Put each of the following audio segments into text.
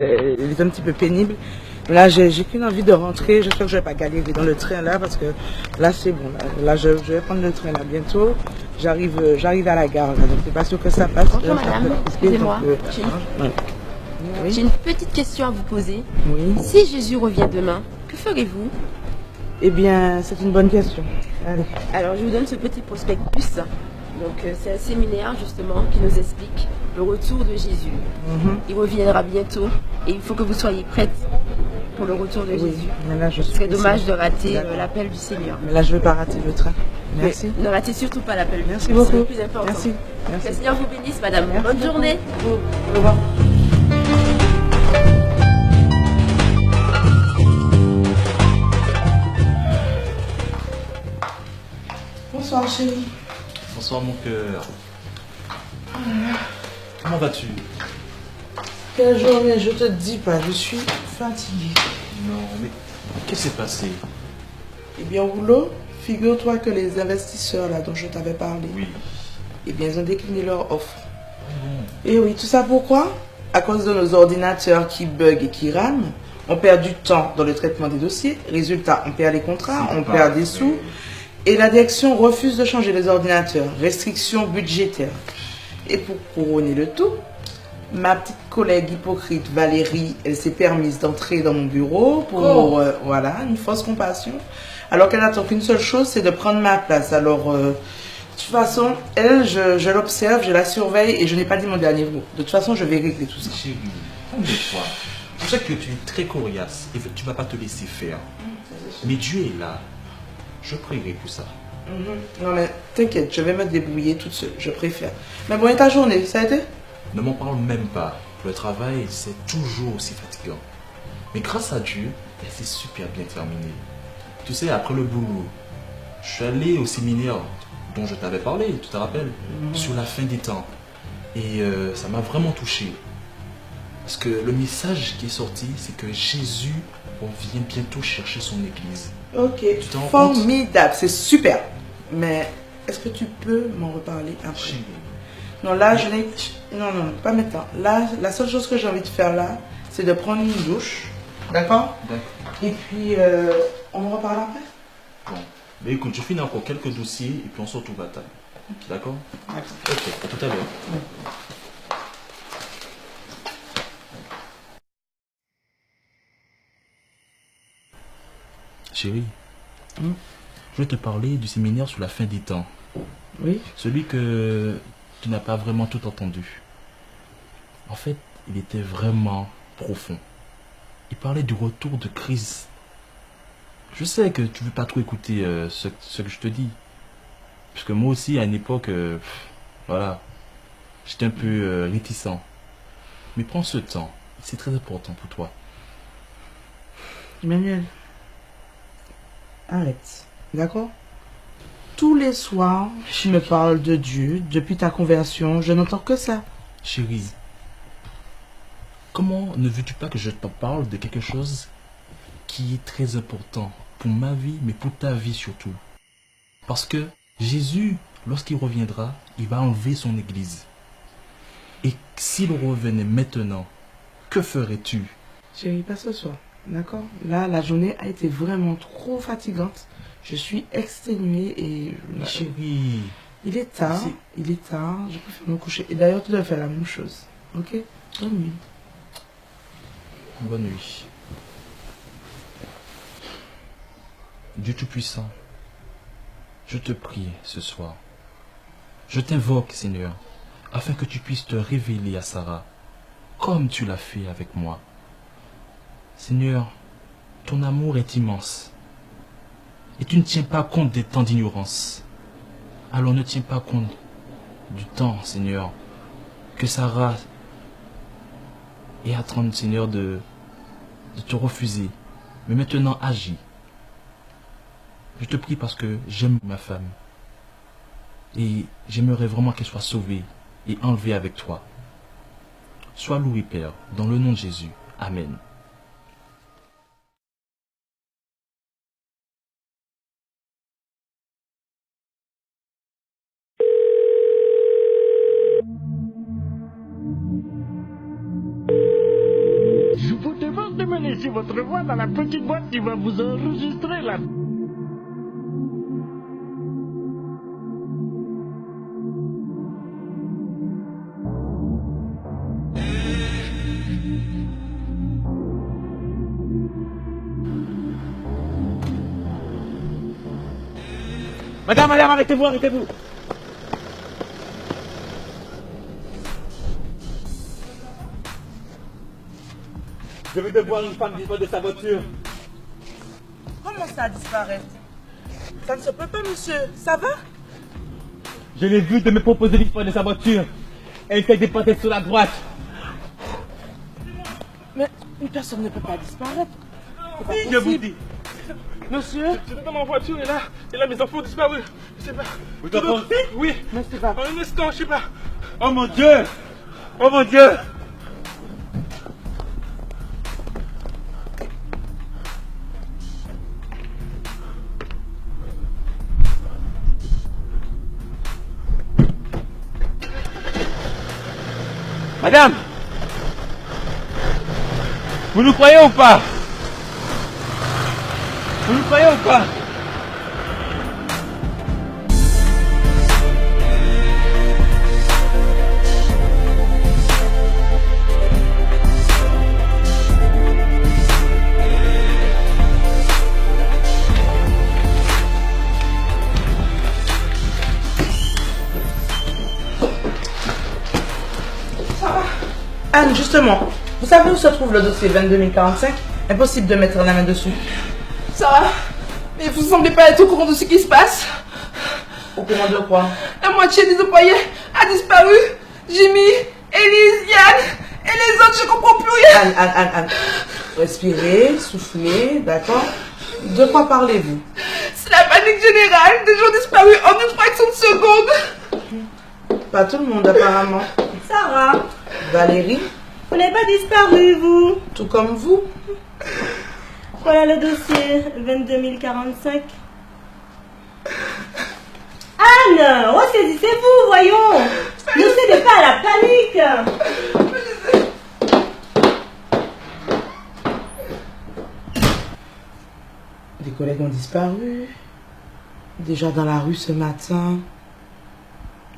Elle est un petit peu pénible. Là, j'ai qu'une envie de rentrer. J'espère que je vais pas galérer dans le train là parce que là, c'est bon. Là, je vais prendre le train là bientôt. J'arrive à la gare là, donc c'est pas sûr que ça passe. Bonjour madame, excusez-moi. Ouais. J'ai une petite question à vous poser. Oui. Si Jésus revient demain, que ferez-vous? Eh bien, c'est une bonne question. Allez. Alors, je vous donne ce petit prospectus. Donc, c'est un séminaire justement qui nous explique le retour de Jésus. Il reviendra bientôt et il faut que vous soyez prête pour le retour de Oui. Jésus. Mais là, je Ce suis serait dommage ici. de rater D'accord. l'appel du Seigneur. Mais là, je vais pas rater le train. Merci. Mais ne ratez surtout pas l'appel. Merci C'est beaucoup. le plus important. Merci. Que Merci. le Seigneur vous bénisse, madame. Merci Bonne beaucoup. journée. Au revoir. Bonsoir chérie. Bonsoir mon cœur. Comment vas-tu? Quelle journée, je te dis pas, je suis fatiguée. Non, mais qu'est-ce qui s'est passé? Eh bien, au boulot, figure-toi que les investisseurs là dont je t'avais parlé, Oui. eh bien, ils ont décliné leur offre. Bon. Et oui, tout ça pourquoi? À cause de nos ordinateurs qui bug et qui rament, on perd du temps dans le traitement des dossiers. Résultat, on perd les contrats, on perd des sous. Et la direction refuse de changer les ordinateurs. Restrictions budgétaires. Et pour couronner le tout, ma petite collègue hypocrite Valérie, elle s'est permise d'entrer dans mon bureau pour, voilà, une fausse compassion. Alors qu'elle n'attend qu'une seule chose, c'est de prendre ma place. Alors, de toute façon, elle, je l'observe, je la surveille et je n'ai pas dit mon dernier mot. De toute façon, je vais régler tout ça. Chérie, calme-toi. Je sais que tu es très coriace et que tu ne vas pas te laisser faire. Mais Dieu est là. Je prierai pour ça. Non mais t'inquiète, je vais me débrouiller toute seule, je préfère. Mais bon, et ta journée, ça a été? Ne m'en parle même pas. Le travail, c'est toujours aussi fatigant. Mais grâce à Dieu, elle s'est super bien terminée. Tu sais, après le boulot, je suis allé au séminaire dont je t'avais parlé, tu te rappelles, sur la fin des temps. Et ça m'a vraiment touché. Parce que le message qui est sorti, c'est que Jésus vient bientôt chercher son église. Ok, Tu t'en rends compte? formidable, c'est super. Mais est-ce que tu peux m'en reparler après? Chérie. Non, là, je n'ai... Non, non, pas maintenant. Là, la seule chose que j'ai envie de faire là, c'est de prendre une douche. D'accord? D'accord. Et puis, on en reparle après? Bon. Mais écoute, je finis encore quelques dossiers et puis on se retrouve à table. D'accord? D'accord. Ok, à tout à l'heure. Chérie, je vais te parler du séminaire sur la fin des temps. Oui? Celui que tu n'as pas vraiment tout entendu. En fait, il était vraiment profond. Il parlait du retour de Christ. Je sais que tu ne veux pas trop écouter ce que je te dis. Parce que moi aussi, à une époque, voilà, j'étais un peu réticent. Mais prends ce temps. C'est très important pour toi. Emmanuel, arrête. D'accord? Tous les soirs, tu me parles de Dieu. Depuis ta conversion, je n'entends que ça. Chérie, comment ne veux-tu pas que je t'en parle de quelque chose qui est très important pour ma vie, mais pour ta vie surtout? Parce que Jésus, lorsqu'il reviendra, il va enlever son église. Et s'il revenait maintenant, que ferais-tu? Chérie, pas ce soir. D'accord? Là, la journée a été vraiment trop fatigante. Je suis exténuée et... Mais chérie, Il est tard. C'est- Il est tard. Je préfère me coucher. Et d'ailleurs, tu dois faire la même chose. Ok? Bonne nuit. bonne nuit. Dieu Tout-Puissant, je te prie ce soir. Je t'invoque, Seigneur, afin que tu puisses te révéler à Sarah, comme tu l'as fait avec moi. Seigneur, ton amour est immense. Et tu ne tiens pas compte des temps d'ignorance. Alors ne tiens pas compte du temps, Seigneur, que Sarah est en train, Seigneur, de te refuser. Mais maintenant, agis. Je te prie parce que j'aime ma femme. Et j'aimerais vraiment qu'elle soit sauvée et enlevée avec toi. Sois loué, Père, dans le nom de Jésus. Amen. laisser votre voix dans la petite boîte qui va vous enregistrer là. Madame, arrêtez-vous, arrêtez-vous. Je vais devoir une femme disparaître de sa voiture. Comment ça disparaître? Ça ne se peut pas, monsieur. Ça va? Je l'ai vue de me proposer disparaître de sa voiture. Elle s'est déportée sur la droite. Mais une personne ne peut pas disparaître. Oui, je vous dis. Monsieur? J'étais dans ma voiture et là mes enfants ont disparu. Je sais pas. Vous enfants aussi? Oui. Mais c'est pas... En un instant, je sais pas. Oh mon Dieu! Oh mon Dieu! Madame! Vous nous croyez ou pas? Vous nous croyez ou pas? Anne, justement, vous savez où se trouve le dossier 22045? Impossible de mettre la main dessus. Sarah, mais vous semblez pas être au courant de ce qui se passe. Au courant de quoi? La moitié des employés a disparu. Jimmy, Elise, Yann et les autres, je comprends plus rien. Anne. Respirez, soufflez, d'accord? De quoi parlez-vous? C'est la panique générale. Des gens disparus en une fraction de seconde. Pas tout le monde, apparemment. Sarah, Valérie, vous n'avez pas disparu, vous. tout comme vous. Voilà le dossier 22045. Anne, ressaisissez-vous, voyons. Ne cédez pas à la panique. Des collègues ont disparu. Déjà dans la rue ce matin.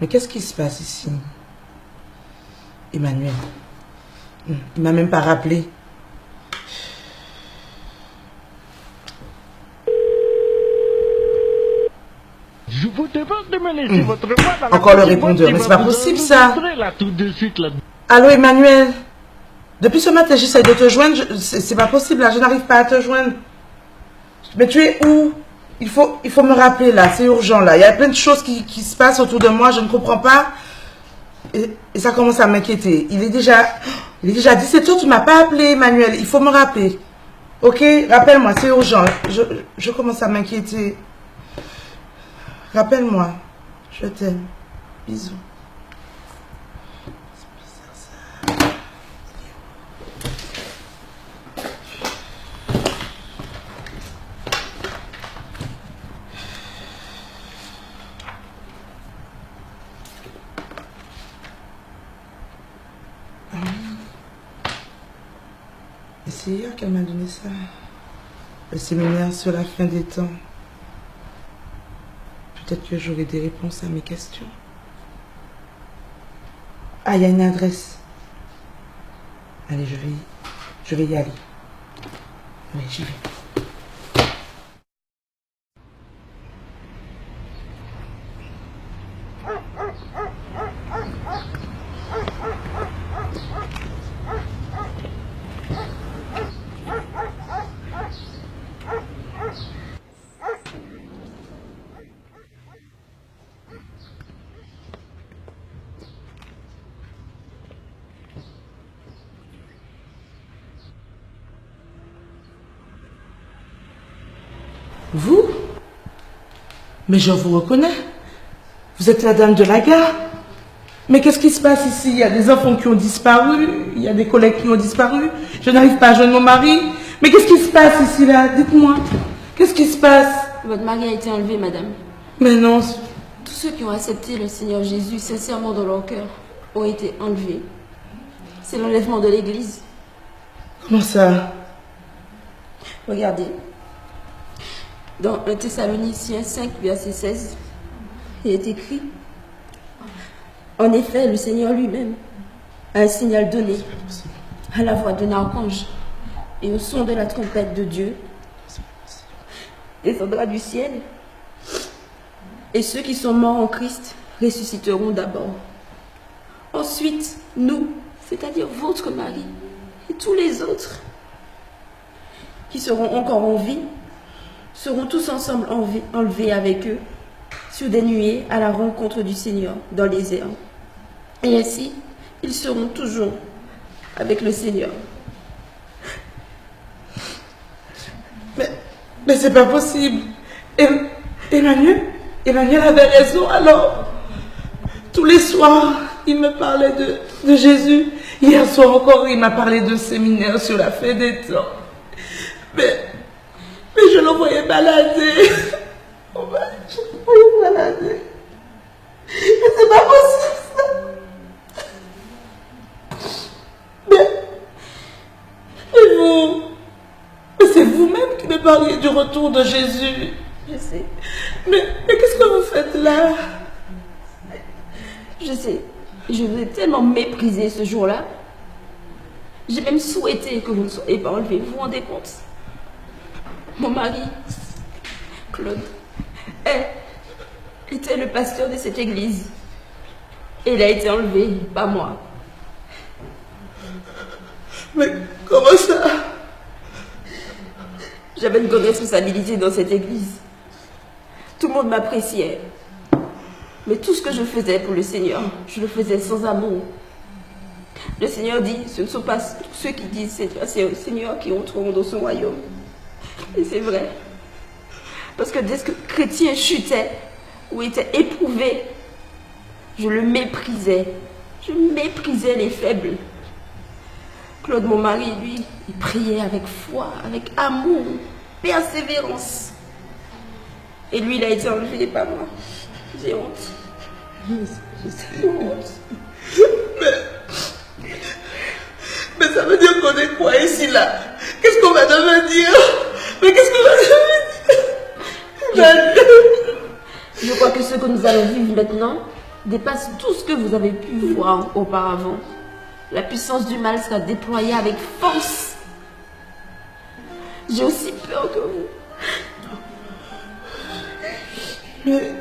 Mais qu'est-ce qui se passe ici? Emmanuel. Il m'a même pas rappelé. Je vous demande de me laisser votre voix dans la Encore le petite boîte répondeur, qui mais va c'est pas vous possible, ça. enregistrer là, tout de suite là. Allô Emmanuel? Depuis ce matin j'essaie de te joindre. C'est pas possible là, je n'arrive pas à te joindre. Mais tu es où? Il faut me rappeler là, c'est urgent là. Il y a plein de choses qui se passent autour de moi, je ne comprends pas. Et ça commence à m'inquiéter. Il est déjà 17h, tu m'as pas appelé Emmanuel. Il faut me rappeler. Ok? Rappelle-moi, c'est urgent. Je commence à m'inquiéter. Rappelle-moi. Je t'aime. Bisous. C'est bizarre ça. Et c'est hier qu'elle m'a donné ça. Le séminaire sur la fin des temps. Peut-être que j'aurai des réponses à mes questions. Ah, il y a une adresse. Allez, je vais y aller. Oui, j'y vais. Vous? Mais je vous reconnais. Vous êtes la dame de la gare. Mais qu'est-ce qui se passe ici? Il y a des enfants qui ont disparu, il y a des collègues qui ont disparu. Je n'arrive pas à joindre mon mari. Mais qu'est-ce qui se passe ici là? Dites-moi. Qu'est-ce qui se passe? Votre mari a été enlevé, madame. Mais non. Tous ceux qui ont accepté le Seigneur Jésus sincèrement dans leur cœur ont été enlevés. C'est l'enlèvement de l'Église. Comment ça? Regardez. Dans 1 Thessaloniciens 5, verset 16, il est écrit: en effet, le Seigneur lui-même a un signal donné à la voix d'un archange et au son de la trompette de Dieu descendra du ciel, et ceux qui sont morts en Christ ressusciteront d'abord. Ensuite, nous, c'est-à-dire votre mari et tous les autres qui seront encore en vie, seront tous ensemble enlevés avec eux sur des nuées à la rencontre du Seigneur dans les airs. Et ainsi, ils seront toujours avec le Seigneur. Mais c'est pas possible. Emmanuel avait raison alors. Tous les soirs, il me parlait de Jésus. Hier soir encore, il m'a parlé de séminaire sur la fin des temps. Mais je le voyais balader. Je le voyais balader. Mais c'est pas possible ça. Mais vous, c'est vous-même qui me parliez du retour de Jésus. Je sais. Mais qu'est-ce que vous faites là? Je sais. Je vous ai tellement méprisé ce jour-là. J'ai même souhaité que vous ne soyez pas enlevé. Vous vous rendez compte? Mon mari, Claude, était le pasteur de cette église. Et il a été enlevé, pas moi. Mais comment ça? J'avais une grande responsabilité dans cette église. Tout le monde m'appréciait. Mais tout ce que je faisais pour le Seigneur, je le faisais sans amour. Le Seigneur dit, ce ne sont pas ceux qui disent c'est le Seigneur qui entreront dans son royaume. Et c'est vrai. Parce que dès que le chrétien chutait ou était éprouvé, je le méprisais. Je méprisais les faibles. Claude, mon mari, lui, il priait avec foi, avec amour, persévérance. Et lui, il a été enlevé, pas moi. J'ai honte. J'ai honte. Mais ça veut dire qu'on est quoi ici, là? Qu'est-ce qu'on va devenir? Mais qu'est-ce qu'on va devenir? Je crois que ce que nous allons vivre maintenant dépasse tout ce que vous avez pu voir auparavant. La puissance du mal sera déployée avec force. J'ai aussi peur que vous. Mais,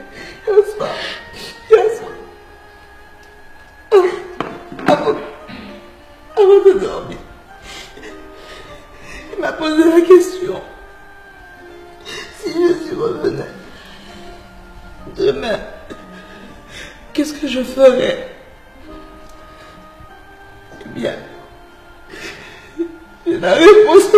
avant de dormir, il m'a posé la question. Si Jésus revenait demain, qu'est-ce que je ferais? Eh bien, j'ai la réponse.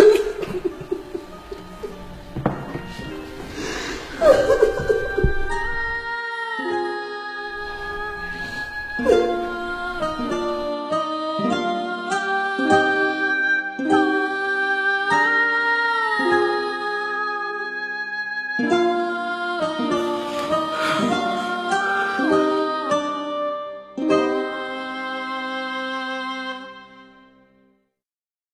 Thank you.